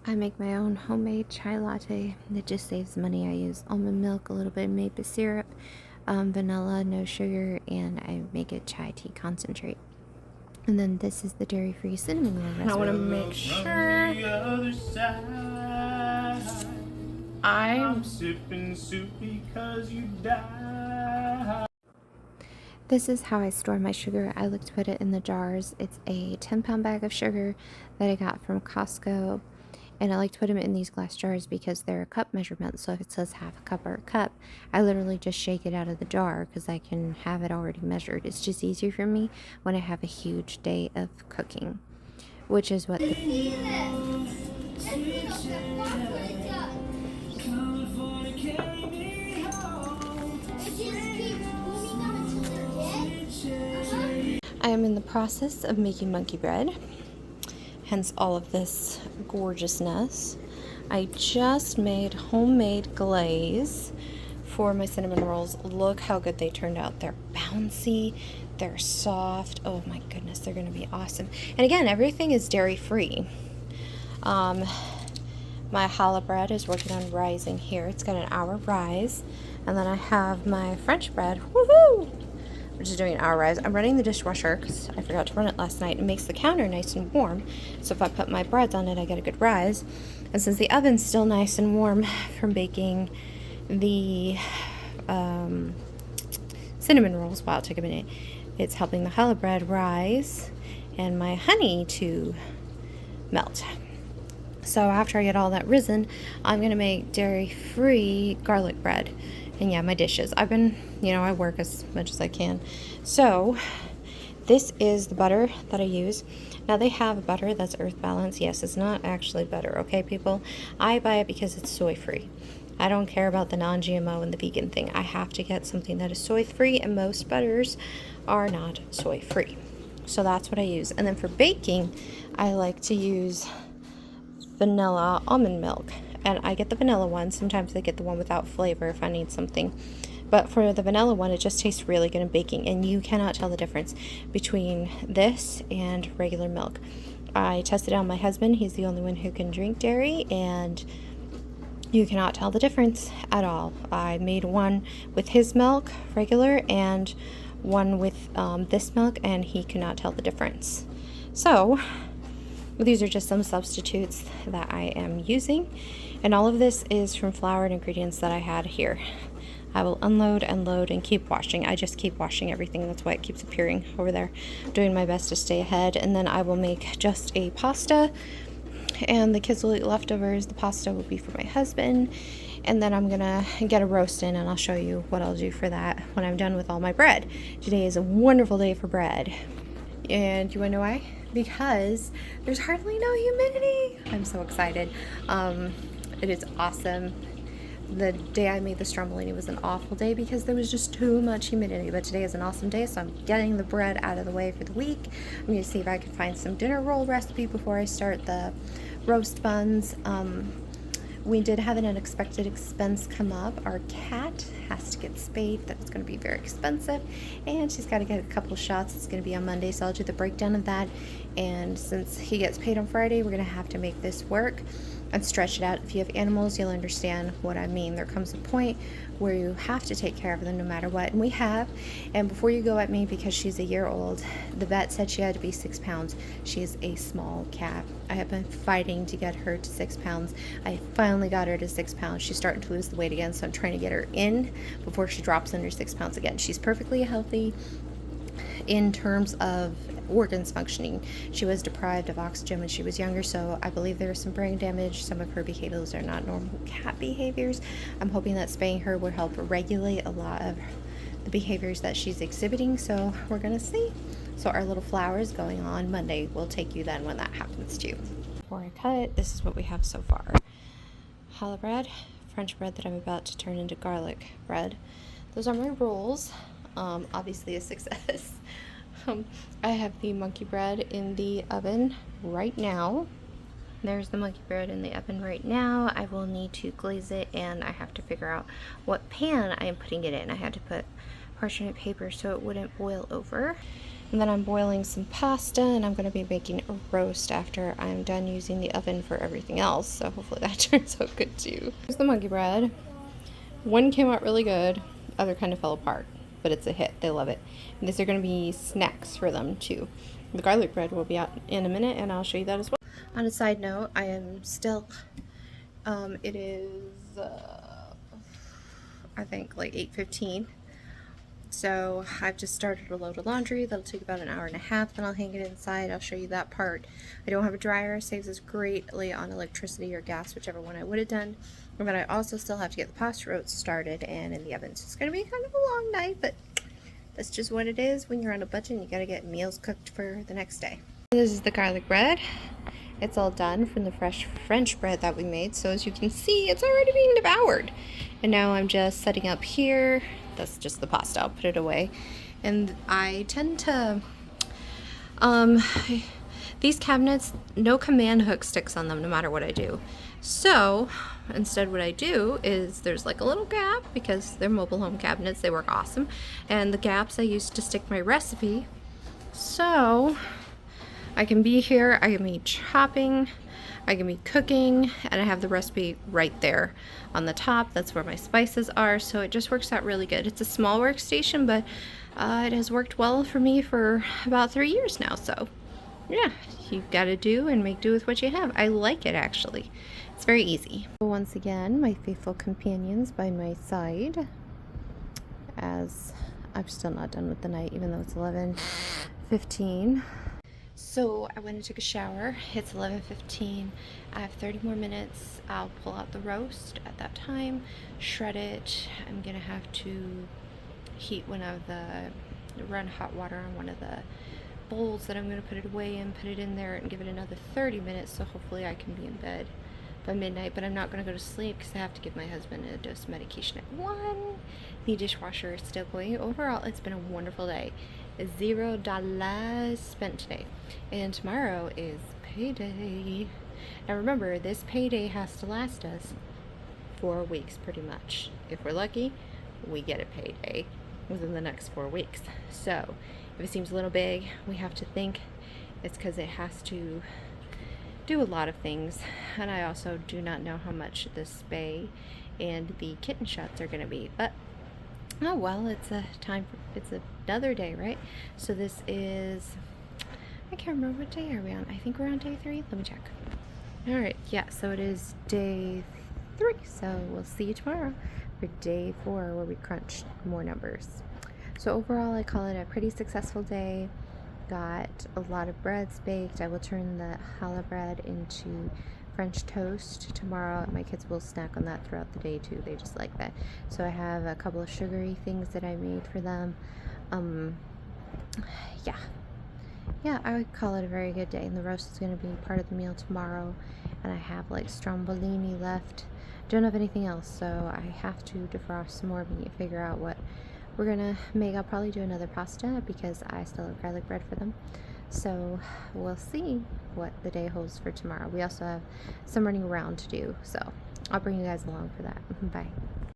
I make my own homemade chai latte. It just saves money. I use almond milk, a little bit of maple syrup, vanilla, no sugar, and I make a chai tea concentrate. And then this is the dairy-free cinnamon roll recipe. I want to make sure I'm sipping soup because you died. This is how I store my sugar. I like to put it in the jars. It's a 10-pound bag of sugar that I got from Costco. And I like to put them in these glass jars because they're a cup measurement. So if it says half a cup or a cup, I literally just shake it out of the jar because I can have it already measured. It's just easier for me when I have a huge day of cooking, which is what I am in the process of making monkey bread, hence all of this gorgeousness. I just made homemade glaze for my cinnamon rolls. Look how good they turned out. They're bouncy, they're soft. Oh my goodness, they're gonna be awesome. And again, everything is dairy free. My challah bread is working on rising here. It's got an hour rise. And then I have my French bread, woohoo! Which is doing an hour rise. I'm running the dishwasher because I forgot to run it last night. It makes the counter nice and warm. So if I put my breads on it, I get a good rise. And since the oven's still nice and warm from baking the cinnamon rolls, wow, it took a minute. It's helping the challah bread rise and my honey to melt. So after I get all that risen, I'm going to make dairy-free garlic bread. And yeah, my dishes. I've been, I work as much as I can. So this is the butter that I use. Now they have a butter that's earth balanced. Yes, it's not actually butter, okay, people? I buy it because it's soy-free. I don't care about the non-GMO and the vegan thing. I have to get something that is soy-free, and most butters are not soy-free. So that's what I use. And then for baking, I like to use vanilla almond milk. And I get the vanilla one. Sometimes I get the one without flavor if I need something. But for the vanilla one, it just tastes really good in baking. And you cannot tell the difference between this and regular milk. I tested it on my husband. He's the only one who can drink dairy. And you cannot tell the difference at all. I made one with his milk, regular, and one with this milk. And he could not tell the difference. So these are just some substitutes that I am using. And all of this is from flour and ingredients that I had here. I will unload and load and keep washing. I just keep washing everything. That's why it keeps appearing over there. I'm doing my best to stay ahead. And then I will make just a pasta. And the kids will eat leftovers. The pasta will be for my husband. And then I'm going to get a roast in, and I'll show you what I'll do for that when I'm done with all my bread. Today is a wonderful day for bread. And you want to know why? Because there's hardly no humidity. I'm so excited. It is awesome. The day I made the stromboli was an awful day because there was just too much humidity. But today is an awesome day, so I'm getting the bread out of the way for the week. I'm going to see if I can find some dinner roll recipe before I start the roast buns. We did have an unexpected expense come up. Our cat has to get spayed. That's going to be very expensive. And she's got to get a couple shots. It's going to be on Monday, so I'll do the breakdown of that. And since he gets paid on Friday, we're going to have to make this work and stretch it out. If you have animals, you'll understand what I mean. There comes a point where you have to take care of them no matter what. And we have. And before you go at me because she's a year old, the vet said she had to be 6 pounds. She is a small cat. I have been fighting to get her to 6 pounds. I finally got her to 6 pounds. She's starting to lose the weight again, so I'm trying to get her in before she drops under 6 pounds again. She's perfectly healthy in terms of organs functioning. She was deprived of oxygen when she was younger, so I believe there was some brain damage. Some of her behaviors are not normal cat behaviors. I'm hoping that spaying her would help regulate a lot of the behaviors that she's exhibiting, so we're gonna see. So our little flower is going on Monday. We'll take you then when that happens too. Before I cut it, this is what we have so far. Challah bread, French bread that I'm about to turn into garlic bread. Those are my rolls. Obviously a success. I have the monkey bread in the oven right now. There's the monkey bread in the oven right now. I will need to glaze it, and I have to figure out what pan I am putting it in. I had to put parchment paper so it wouldn't boil over. And then I'm boiling some pasta, and I'm going to be making a roast after I'm done using the oven for everything else. So hopefully that turns out good too. Here's the monkey bread. One came out really good, other kind of fell apart, but it's a hit. They love it. And these are going to be snacks for them too. The garlic bread will be out in a minute, and I'll show you that as well. On a side note, I am still, it is, I think like 8:15. So I've just started a load of laundry. That'll take about an hour and a half, then I'll hang it inside. I'll show you that part. I don't have a dryer. Saves us greatly on electricity or gas, whichever one I would have done. But I also still have to get the pasta roast started and in the oven. So it's going to be kind of a long night, but that's just what it is when you're on a budget and you got to get meals cooked for the next day. This is the garlic bread. It's all done from the fresh French bread that we made. So as you can see, it's already being devoured. And now I'm just setting up here. That's just the pasta. I'll put it away. And I tend to, these cabinets, no command hook sticks on them no matter what I do. So instead what I do is there's like a little gap because they're mobile home cabinets. They work awesome. And the gaps I use to stick my recipe. So I can be here, I can be chopping, I can be cooking, and I have the recipe right there on the top. That's where my spices are, so it just works out really good. It's a small workstation, but it has worked well for me for about 3 years now, so yeah, you've got to do and make do with what you have. I like it, actually. It's very easy. Once again, my faithful companions by my side, as I'm still not done with the night, even though it's 11:15. So I went and took a shower. It's 11:15. I have 30 more minutes. I'll pull out the roast at that time, shred it. I'm gonna have to heat run hot water on one of the bowls that I'm gonna put it away in, put it in there, and give it another 30 minutes. So hopefully I can be in bed by midnight. But I'm not gonna go to sleep because I have to give my husband a dose of medication at 1. The dishwasher is still going. Overall, it's been a wonderful day. $0 spent today, and tomorrow is payday. Now remember, this payday has to last us 4 weeks pretty much. If we're lucky, we get a payday within the next 4 weeks. So if it seems a little big, we have to think it's because it has to do a lot of things. And I also do not know how much the spay and the kitten shots are going to be, but oh well, it's another day, right? So this is, I can't remember what day are we on. I think we're on day 3. Let me check. All right, yeah, so it is day 3. So we'll see you tomorrow for day 4, where we crunch more numbers. So overall, I call it a pretty successful day. Got a lot of breads baked. I will turn the challah bread into French toast tomorrow. My kids will snack on that throughout the day too. They just like that. So I have a couple of sugary things that I made for them. Yeah, I would call it a very good day. And the roast is going to be part of the meal tomorrow. And I have like strombolini left. Don't have anything else, so I have to defrost some more meat, figure out what we're gonna make. I'll probably do another pasta because I still have garlic bread for them. So we'll see what the day holds for tomorrow. We also have some running around to do, so I'll bring you guys along for that. Bye.